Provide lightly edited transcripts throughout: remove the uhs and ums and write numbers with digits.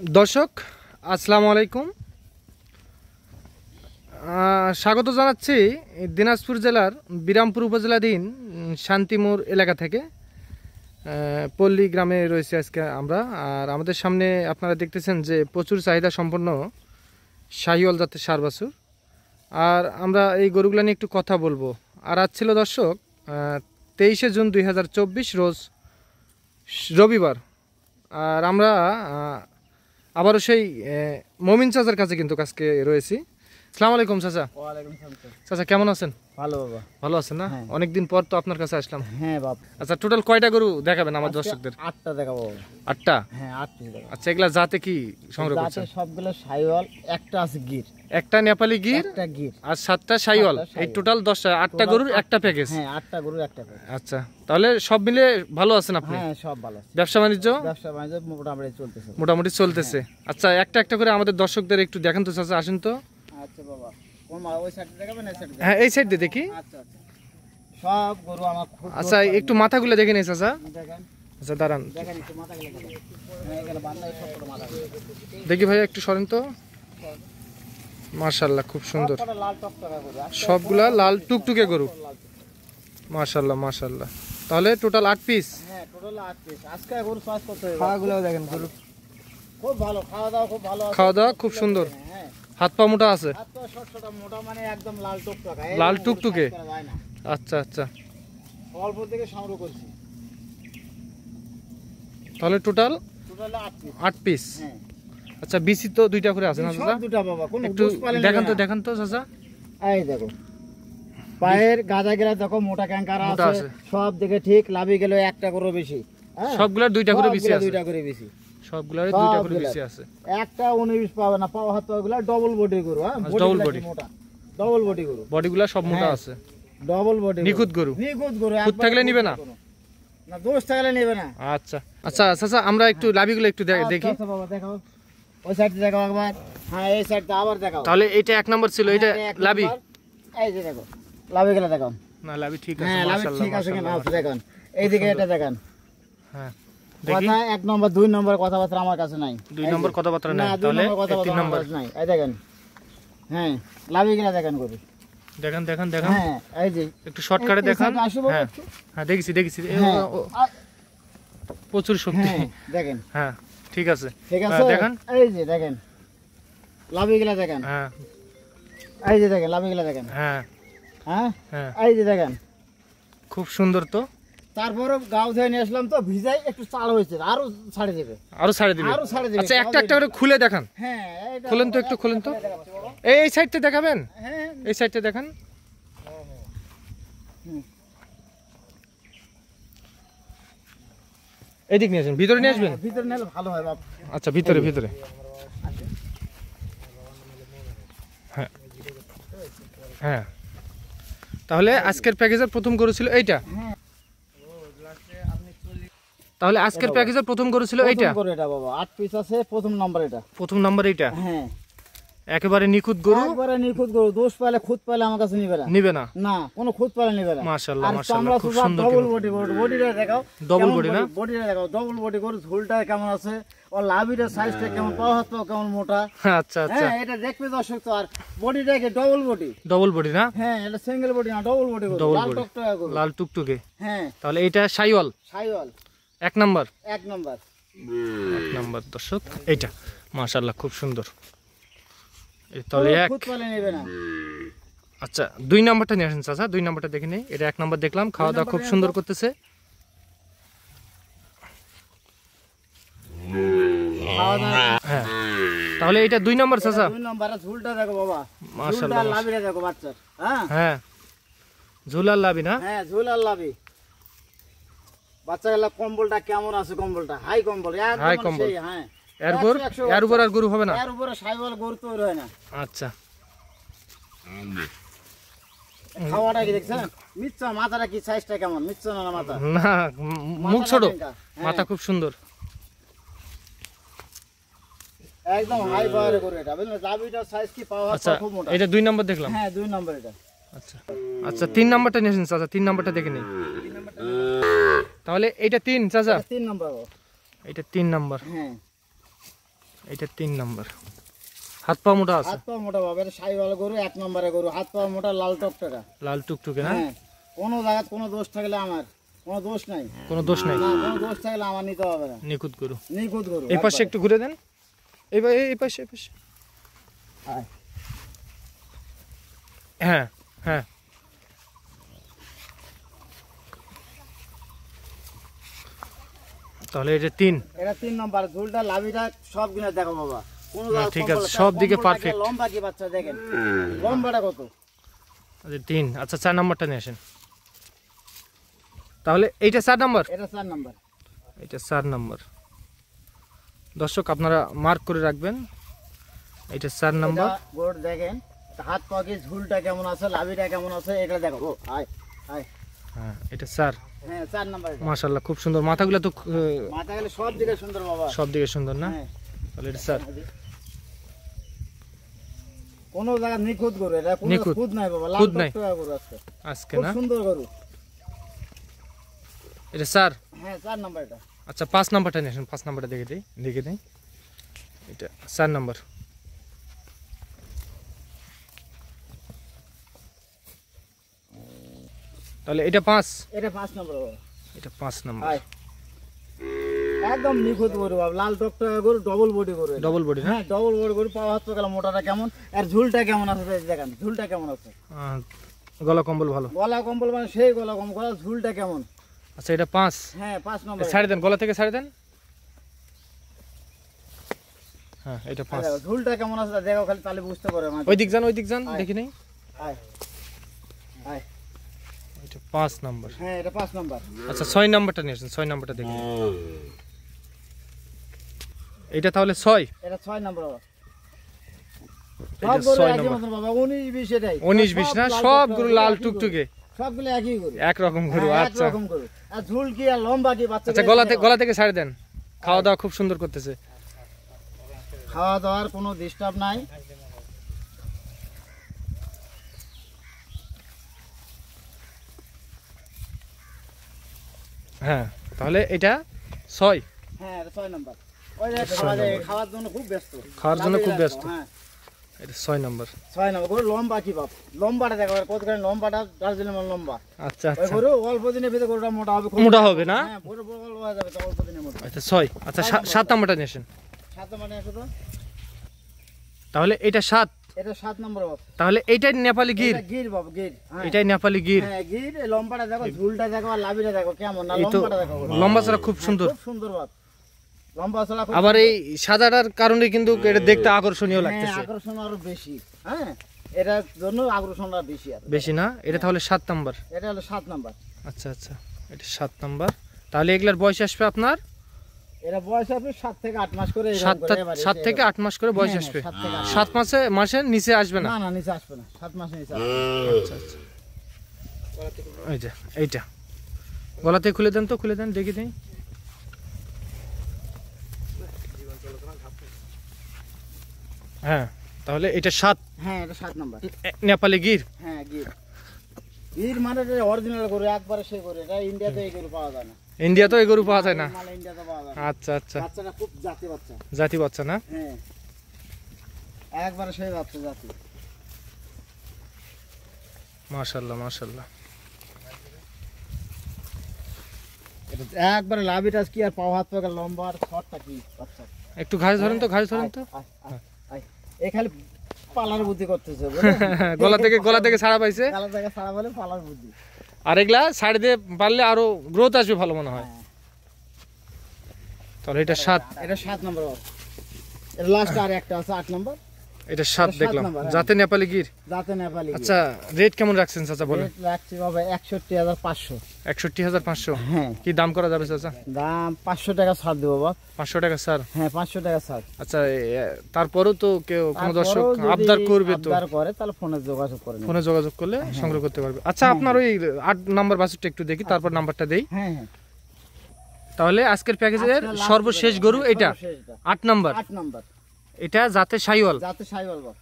দর্শক আসসালামু আলাইকুম, স্বাগত জানাচ্ছি দিনাজপুর জেলার বিরামপুর উপজেলাধীন শান্তিমোড় এলাকা থেকে। পল্লী গ্রামে রয়েছে আজকে আমরা। আর আমাদের সামনে আপনারা দেখতেছেন যে প্রচুর চাহিদা সম্পন্ন শাহিওয়াল জাতের ষাঁড় বাছুর। আর আমরা এই গরুগুলো নিয়ে একটু কথা বলবো। আর আজ ছিল দর্শক 23শে জুন 2024 রোজ রবিবার। আর আমরা আবারও সেই মমিন চাচার কাছে কিন্তু আজকে রয়েছি। আসসালামু আলাইকুম চাচা। ওয়ালাইকুম সালাম। চাচা কেমন আছেন? ভালো বাবা। ভালো আছেন না? অনেকদিন পর তো আপনার কাছে আসলাম। হ্যাঁ বাবা। আচ্ছা, টোটাল কয়টা গরু দেখাবেন আমার দর্শকদের? 8টা দেখাবো। 8টা? হ্যাঁ 8টা দেখাবো। আচ্ছা, এগুলা জাতে কি সংগ্রহ করছেন? জাতে সবগুলো শাহিওয়াল, একটা আছে গির, একটা নেপালি গির, একটা গির আর 7টা শাহিওয়াল। এই টোটাল 10টা, 8টা গরুর একটা প্যাকেজ। হ্যাঁ 8টা গরুর একটা প্যাকেজ। আচ্ছা, তাহলে সব মিলে ভালো আছেন আপনি? হ্যাঁ সব ভালো আছে। ব্যবসা বাণিজ্য মোটামুটি চলতেছে। মোটামুটি চলতেছে। আচ্ছা, একটা একটা করে আমাদের দর্শকদের একটু দেখান তো চাচা, আসেন তো। আচ্ছা বাবা, কোন ওই সাইডে দেখাবেন এই সাইডে? হ্যাঁ, এই সাইড দিয়ে দেখি। আচ্ছা আচ্ছা, সব গরু আমার খুব। আচ্ছা, একটু মাথাগুলো দেখে নিন চাচা। দেখেন আচ্ছা দাঁড়ান, দেখেন একটু মাথাগুলো দেখেন। হ্যাঁ এখানে বান্দা সবগুলো মাথাগুলো দেখি ভাইয়া, একটু সরেন তো। মাশাআল্লাহ, খুব সুন্দর। সবকটা লাল টকটকা গরু। সবগুলা লাল টুকটুকে গরু। মাশাআল্লাহ মাশাআল্লাহ। তাহলে টোটাল 8 পিস। হ্যাঁ টোটাল 8 পিস। আজকে গরু চয়েস করতে হবে। খাওয়াগুলো দেখেন, গরু খুব ভালো, খাওয়া দাওয়া খুব ভালো আছে। খাওয়া দাওয়া খুব সুন্দর। হ্যাঁ হাত পা মোটা আছে। এত ছোট মোটা মানে একদম লাল টকটকা। লাল টুকটুকে। যায় না। আচ্ছা আচ্ছা, অল্প থেকে সংগ্রহ করছি। তাহলে টোটাল 8 পিস। 8 পিস। হ্যাঁ আচ্ছা, বিসি তো দুইটা করে আছে না চাচা? সব দুটো বাবা, কোন একটু দেখান তো চাচা। এই দেখো পায়ের গাজা গেলা দেখো, মোটা ক্যাঙ্কারা মোটা আছে, আছে। সব দিকে ঠিক। লাভি গেল একটা করে বেশি। হ্যাঁ সবগুলার দুইটা করে বিসি আছে। দুইটা করে বেশি। সবগুলার দুইটা করে বিসি আছে। একটা 19 পাবে না, পাওয়া হাত পাগুলা ডবল বডি গরু। হ্যাঁ double body। মোটা ডবল বডি গরু। বডিগুলা সব মোটা হ্যাঁ। আছে। ডবল বডি নিখুঁত গরু। নিখুঁত গরু। খুঁত থাকলে নিবে না? না, দোষ থাকলে নেবে না। আচ্ছা আচ্ছা চাচা, আমরা একটু লাভিগুলো একটু দেখি। আচ্ছা বাবা দেখাও, ওই সাইড দেখাও একবার। হ্যাঁ এই সাইডটা আবার দেখাও। তাহলে এইটা 1 নাম্বার ছিল, এটা হ্যাঁ, এক লাভি? নাম্বার। এই যে দেখো লাভি গেলা দেখাও। না, লাভি ঠিক আছে। হ্যাঁ লাভি মাশাআল্লাহ ঠিক আছে কিনা মাশাআল্লাহ। দেখেন। এইদিকে এটা দেখেন। হ্যাঁ দেখি। কথা 1 নম্বর 2 নম্বর কথাবার্তা আমার কাছে নাই। 2 নম্বর কথাবার্তা না নাই, 2 তাহলে নম্বর কথাবার্তা 3 আমার নম্বর কাছে নাই। এই দেখেন। হ্যাঁ লাভি গেলা দেখেন গরু। দেখান দেখান দেখান। হ্যাঁ এই যে একটু শর্টকাটে এই দেখান। সাইডে আসো বাবা হ্যাঁ একটু। হ্যাঁ, দেখেছি দেখেছি। হ্যাঁ, প্রচুর শক্তি। হ্যাঁ দেখেন। হ্যাঁ ঠিক আছে। ঠিক আছে দেখান। এই যে দেখেন লাভি গেলা দেখেন। হ্যাঁ এই যে দেখেন লাভি গেলা দেখেন। হ্যাঁ হ্যাঁ হ্যাঁ, এই যে দেখেন। খুব সুন্দর তো। তারপরে গাও ধুয়ে নিয়ে আসলাম তো, ভিজাই একটু চাল হয়েছে, আরো ছাড়ে দেবে। আরো ছাড়ে দিবে? আরো ছাড়ে দিবে। আচ্ছা, একটা একটা করে খুলে দেখান। হ্যাঁ এইটা খুলেন তো, একটু খুলেন তো। দেখাচ্ছি বাবা। এই সাইডটা দেখাবেন? হ্যাঁ এই সাইডটা দেখান। হুম। এদিক নিয়ে আসবেন, ভিতরে নিয়ে আসবেন। হ্যাঁ, ভিতরে নিলে ভালো হয় বাপ। আচ্ছা, ভিতরে ভিতরে। হ্যাঁ হ্যাঁ, তাহলে আজকের প্যাকেজের প্রথম গরু ছিল এইটা? হ্যাঁ তাহলে আজকের প্যাকেজের প্রথম গরু ছিল এইটা? প্রথম করে এটা বাবা 8 পিস আছে, প্রথম নাম্বার এটা। প্রথম নাম্বার এইটা? হ্যাঁ একেবারে নিখুঁত গরু। একবারে নিখুঁত গরু, দোষ পাইলে খুদ পাইলে আমার কাছে নিবে না। নিবে না? না কোনো খুদ পাইলে নিবে না। মাশাআল্লাহ আর মাশাআল্লাহ, খুব সুন্দর। ডবল বডি, বডিটা দেখাও। ডবল বডি না? বডিটা দেখাও, ডবল বডি গরু। ঝুলটা কেমন আছে, ওর লাভিটার সাইজটা কেমন, পাওয়া হাত পাও কেমন মোটা। আচ্ছা আচ্ছা, হ্যাঁ এটা দেখবে দর্শক তো। আর বডিটা কি ডবল বডি? ডবল বডি না? হ্যাঁ এটা সিঙ্গেল বডি না, ডবল বডি গরু। Double লাল body। টকটকা গরু। লাল টুকটুকে। হ্যাঁ তাহলে এইটা Sahiwal Sahiwal 1 number. 1 number. 1 number দর্শক এইটা। মাশাআল্লাহ, খুব সুন্দর। এই তাহলে কোনো 1। খুদ পাইলে নিবে না। আচ্ছা, 2 নাম্বারটা নিয়ে আসেন চাচা। 2 নাম্বারটা দেখে নেই। এটা 1 নাম্বার দেখলাম, খাওয়া দাওয়া খুব সুন্দর করতেছে। খাওয়া দাওয়া। হ্যাঁ, তাহলে এটা 2 নাম্বার চাচা? 2 নাম্বারে ঝুলটা দেখো বাবা। মাশাআল্লাহ, ঝুলটা লাভিটা দেখো বাচ্চার। হ্যাঁ হ্যাঁ, ঝুলার লাভি না? হ্যাঁ ঝুল আর লাভি। বাচ্চাগুলা কম্বলটা কেমন আছে, কম্বলটা হাই কম্বল, একদম হাই কম্বল। সেই। হ্যাঁ এর উপর আর গরু হবে না? এর উপরে শাহিওয়াল গরু তৈরি হয় না। আচ্ছা, খাওয়াটা কি দেখছেন? মিচ্ছা মাথাটা কি সাইজটা কেমন, মিচ্ছা না মাথা? না মুখ ছোট, হ্যাঁ, মাথা খুব সুন্দর। একদম হাই পাওয়ারে গরু এটা, বুঝলেন? লাভিটার সাইজ কি, পাওয়া আচ্ছা, খুব মোটা। এটা 2 নাম্বার দেখলাম। হ্যাঁ 2 নাম্বার এটা। আচ্ছা আচ্ছা, 3 নাম্বারটা নিয়ে আসেন চাচা। 3 নাম্বারটা দেখে নেই। তাহলে এইটা 3 চাচা? 3 নাম্বার বাবা। এটা 3 নাম্বার। হ্যাঁ এটা 3 নম্বর। হাত পা মোটা আছে, হাত পা মোটা বাবা, এটা সাইওয়াল গরু, 1 নম্বরে গরু, হাত পা মোটা, লাল টকটকা, লাল টুকটুকে না? হ্যাঁ। কোনো জায়গায় কোনো দোষ থাকলে আমার কোনো দোষ নাই, কোনো দোষ নাই, না কোনো দোষ থাকলে আমার নিতে হবে না, নিখুঁত গরু। নিখুঁত গরু। এই পাশে একটু ঘুরে দেন, এই পাশে, এই পাশে। আয়। হ্যাঁ হ্যাঁ, তাহলে এটা 3। এটা 3 নম্বর। ঝুলটা লাভিটা সব কিনে দেখো বাবা, কোনো না, জায়গায় ঠিক কম আছে, বলে, সব দিকে কম্বলটা কি, perfect। লম্বা কি বাচ্চা দেখেন, লম্বাটা কত? আচ্ছা 3। আচ্ছা 4 নম্বরটা নিয়ে আসেন। তাহলে এইটা 4 নম্বর, এটা 4 নম্বর। এটা 4 নম্বর। দর্শক আপনারা মার্ক করে রাখবেন, এটা 4 নম্বর। এটা গরু দেখেন, হাত পা কি, ঝুলটা কেমন আছে, লাভিটা কেমন আছে, এটা দেখো। ও আয় আয়। হ্যাঁ এটা 4। হ্যাঁ 4 নম্বর। মাশাআল্লাহ খুব সুন্দর, মাথাগুলো তো মাথা গেলে সব দিকে সুন্দর বাবা, সব দিকে সুন্দর না? হ্যাঁ। তাহলে এটা 4। কোনো জায়গা নিখুঁত গরু, এটা কোনো নিখুঁত। খুদ নাই বাবা, লাল খুঁত নাই। টকটকা গরু আজকে, আজকে খুব না? সুন্দর গরু। এটা 4। হ্যাঁ 4 নম্বর এটা। আচ্ছা 5 নম্বরটা নিয়ে আসেন, 5 নম্বরটা দেখে দিই। এটা 4 নম্বর। তাহলে এটা 5, এটা 5 নম্বর বাবা। এটা 5 নম্বর। আয়। একদম নিখুঁত গরু বাবা, লাল টকটকা গরু, ডবল বডি গরু এটা। ডবল বডি না? হ্যাঁ ডবল বডি গরু, পাওয়া হাত গেল, মোটাটা কেমন আর ঝুলটা কেমন আছে দেখেন, ঝুলটা কেমন আছে, গলা কম্বল ভালো। গলা কম্বল মানে সেই গলা কম্বল, গলা ঝুলটা কেমন। আচ্ছা এটা 5। হ্যাঁ 5 নম্বর। ছাড়ে দেন, গলা থেকে ছাড়ে দেন। হ্যাঁ এটা 5। দেখো, ঝুলটা কেমন আছে দেখো খালি, তাহলে বুঝতে পারবে। ওই দিক যান, দেখি নেই। আয় আয়। এটা 5 নম্বর। হ্যাঁ এটা 5 নম্বর। আচ্ছা 6 নম্বরটা নিয়ে আসেন, 6 নম্বরটা দেখি। এটা তাহলে 6। এটা 6 নম্বর বাবা। এটা সব গরু 6 একই নম্বর। মতন বাবা, 19 20 এটাই। 19 20 না? লাল সব টকটকা গরু গরু, লাল একই টুকটুকে, গরু। সবগুলো একই গরু, এক রকম গরু। হ্যাঁ, আচ্ছা একরকম গরু। আর ঝুল কি আর লম্বা কি বাচ্চা। আচ্ছা গলা থেকে ছাড়ে দেন, খাওয়া দাওয়া খুব সুন্দর করতেছে। খাওয়া দাওয়ার কোনো ডিস্টার্ব নাই। হ্যাঁ তাহলে এটা 6। হ্যাঁ এটা 6 নম্বর। ওই যে খাওয়ার জন্য খুব ব্যস্ত, খাওয়ার জন্য খুব ব্যস্ত। হ্যাঁ এটা 6 নম্বর। 6 নম্বর গরু। লম্বা কি বাপ, লম্বাটা দেখো কতখানি, লম্বাটা দার্জিলিং লম্বা। আচ্ছা ওই আচ্ছা, গরু অল্প দিনের ভিতরে গরুটা মোটা হবে, মোটা হবে না? হ্যাঁ গরু বড় হয়ে যাবে তো অল্প দিনের মধ্যে। আচ্ছা 6। আচ্ছা 7 নম্বরটা নিয়ে আসেন। 7 মানে আসো তো। তাহলে এটা 7। এটা 7 নম্বর বাপ। তাহলে এইটাই নেপালি গির, এটা গির বাপ, গির। হ্যাঁ এটাই নেপালি গির। হ্যাঁ গির। এই লম্বাটা দেখো, ঝুলটা দেখো, আর লাভিটা দেখো কেমন, না এই তো লম্বাটা দেখো। লম্বা ছাড়া খুব সুন্দর। খুব সুন্দর বাপ, লম্বা চলা খুব আবার এই সাদাটার কারণে কিন্তু এটা দেখতে আকর্ষণীয় হ্যাঁ, লাগতেছে আকর্ষণ আরো বেশি। হ্যাঁ এটার জন্য আকর্ষণটা বেশি আর। বেশি না? এটা তাহলে 7 নম্বর। এটা হলো 7 নম্বর। আচ্ছা আচ্ছা, এটা 7 নম্বর। তাহলে এগুলার বয়স আসবে আপনার এটা বয়স হবে 7 থেকে 8 মাস করে, 7 থেকে 8 মাস করে বয়স হ্যাঁ, আসবে। 7 থেকে 8 7 মাসের নিচে আসবে না? না না নিচে আসবে না, 7 মাসের নিচে আসবে আচ্ছা আচ্ছা, এই যে এইটা গলাতে খুলে দেন তো, খুলে দেন দেখি দেই। হ্যাঁ তাহলে এটা 7 না। হ্যাঁ এটা 7 নম্বর। নেপালি গির। হ্যাঁ গির। গির মানে এটা অরিজিনাল গরু, একবারে সেই গরু। এটা ইন্ডিয়াতে এই গরু পাওয়া যায় না, ইন্ডিয়া তো এই গরু পাওয়া যায় না। মানে ইন্ডিয়াতে পাওয়া যায় না। আচ্ছা আচ্ছা, বাচ্চাটা খুব জাতি বাচ্চা। জাতি বাচ্চা না? হ্যাঁ একবারে সেই বাচ্চা জাতি। মাশাআল্লাহ মাশাআল্লাহ। এটা একবারে লাভিটাস কি আর পাও হাত পাকা লম্বা আর শর্টটা কি বাচ্চা। একটু ঘাস ধরেন তো, ঘাস ধরেন তো। আয়, আয়, আয়। এই খালি পালার বুদ্ধি করতেছে, গলা থেকে ছাড়া পাইছে। গলা থেকে সারা বলে পালার বুদ্ধি। আর এগুলা সাইড দিয়ে পারলে আরো গ্রোথ আসবে ভালো মনে হয়। হ্যাঁ। তাহলে এটা 7। এটা 7 নম্বর। এর লাস্ট আর একটা আছে 8 নম্বর। এটা 7 দেখলাম, নম্বর, হ্যাঁ। যাতে নেপালি গির। যাতে নেপালি গির। আচ্ছা রেট কেমন রাখছেন চাচা বলেন? রেট রাখছি বাবা 61,500। 61,500। হ্যাঁ কি দাম করা যাবে চাচা? দাম 500 টাকা ছাড় দেবো বাবা। 500 টাকা স্যার? হ্যাঁ 500 টাকা ছাড়। আচ্ছা তারপরেও তো কেউ কোনো দর্শক তারপরেও যদি আবদার করবে তো, আবদার করে তাহলে ফোনে যোগাযোগ করে নেবে। ফোনে যোগাযোগ করলে সংগ্রহ করতে পারবে। আচ্ছা আপনার ওই 8 নম্বর বাছুরটা একটু দেখি, তারপর নাম্বারটা দেই। হ্যাঁ হ্যাঁ। তাহলে আজকের প্যাকেজের আজকে last সর্বশেষ গরু এটা সর্বশেষটা। 8 নম্বর। 8 নম্বর। এটা জাতে শাইওয়াল। যাতে সাইওয়াল বাপ।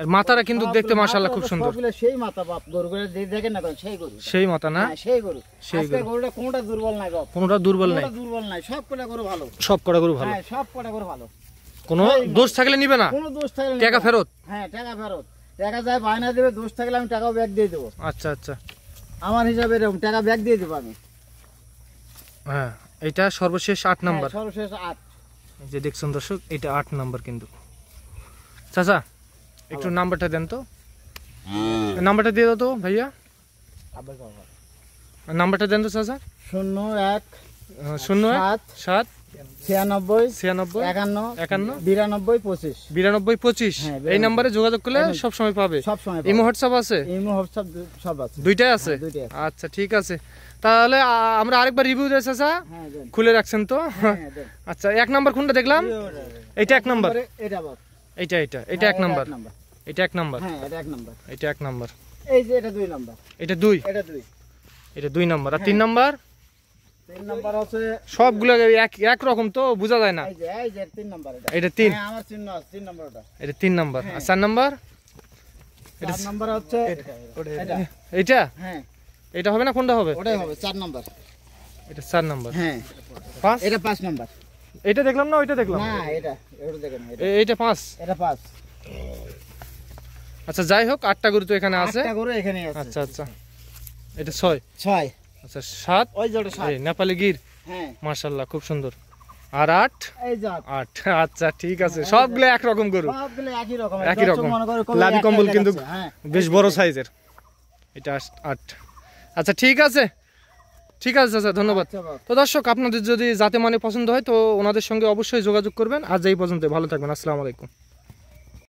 এর মাথাটা কিন্তু দেখতে মাশাআল্লাহ খুব সুন্দর। সবগুলো সেই মাথা বাপ, গরুগুলো দেখেন না কোন সেই গরু। সেই মাথা না? হ্যাঁ সেই গরু। সেই আজকে গরু। গরুটা কোনটা দুর্বল নাই বাপ, কোনোটা দুর্বল নাই, কোনটা দুর্বল নাই, সবগুলো গরু ভালো। সব কটা গরু ভালো। হ্যাঁ সব কটা গরু ভালো। কোনো দোষ থাকলে নিবে না, কোনো দোষ থাকলে টাকা ফেরত? হ্যাঁ টাকা ফেরত, টাকা যায় বায়না দেবে, দোষ থাকলে আমি টাকাও ব্যাক দিয়ে দেবো। আচ্ছা আচ্ছা, আমার হিসাবে এরকম টাকা ব্যাক দিয়ে দেবো আমি। হ্যাঁ এটা সর্বশেষ 8 নাম্বার। হ্যাঁ, সর্বশেষ 8। এই যে দেখছেন দর্শক, এটা 8 নাম্বার কিন্তু। চাচা একটু নাম্বারটা দেন তো, নাম্বারটা দিয়ে দাও তো ভাইয়া, নাম্বারটা দেন তো চাচা। 01 01 7 96 96 51 51 92 25। 92 25। হ্যাঁ, এই নাম্বারে যোগাযোগ করলে সব সময় পাবে। সব সময় ইমো হোয়াটসঅ্যাপ আছে? ইমো হোয়াটসঅ্যাপ সব আছে। দুইটাই আছে? হ্যাঁ, দুইটাই আছে। আচ্ছা ঠিক আছে, তাহলে আমরা আরেকবার রিভিউ দেই চাচা, হ্যাঁ দেন। খুলে রাখছেন তো? হ্যাঁ দেন। আচ্ছা 1 নাম্বার কোনটা দেখলাম? এইটা 1 নাম্বার, এটা বাস। এইটা এটা 1 নাম্বার, এটা 1 নাম্বার, হ্যাঁ এটা 1 নাম্বার। এটা 1 নাম্বার, এই যে এটা 2 নাম্বার। এটা 2, এটা 2। এটা 2 নাম্বার। আর 3 নাম্বার? 3 নাম্বার আছে সবগুলো এক রকম তো, বোঝা যায় না। এই যে 3 নাম্বার এটা। এটা 3? হ্যাঁ আমার চিহ্ন আছে 3 নাম্বার ওটা। এটা 3 নাম্বার। আর 4 নাম্বার? 4 নাম্বার হচ্ছে এটা। এইটা? হ্যাঁ এটা হবে না, কোনটা হবে? ওটাই হবে 4 নাম্বার। এটা 4 নাম্বার। হ্যাঁ 5? এটা 5 নাম্বার। এটা দেখলাম না, ওইটা দেখলাম? না এটা দেখেন, এইটা 5? এটা 5। আচ্ছা যাই হোক, 8টা গরু তো এখানে আছে। 8টা গরু এখানে আছে। আচ্ছা আচ্ছা, এটা 6? 6। আচ্ছা 7? ওই যে ওটা 7। এই নেপালি গির, হ্যাঁ মাশাআল্লাহ খুব সুন্দর। আর 8? এই যে 8। আচ্ছা ঠিক আছে, সবগুলো একরকম গরু, সবগুলো একই রকম। একই রকম। লাভি কম্বল কিন্তু বেশ বড় সাইজের। এটা 8। আচ্ছা ঠিক আছে, ঠিক আছে চাচা, ধন্যবাদ। তো দর্শক, আপনাদের যদি যাতে মানে পছন্দ হয় তো ওনাদের সঙ্গে অবশ্যই যোগাযোগ করবেন। আজ এই পর্যন্ত, ভালো থাকবেন, আসসালামু আলাইকুম।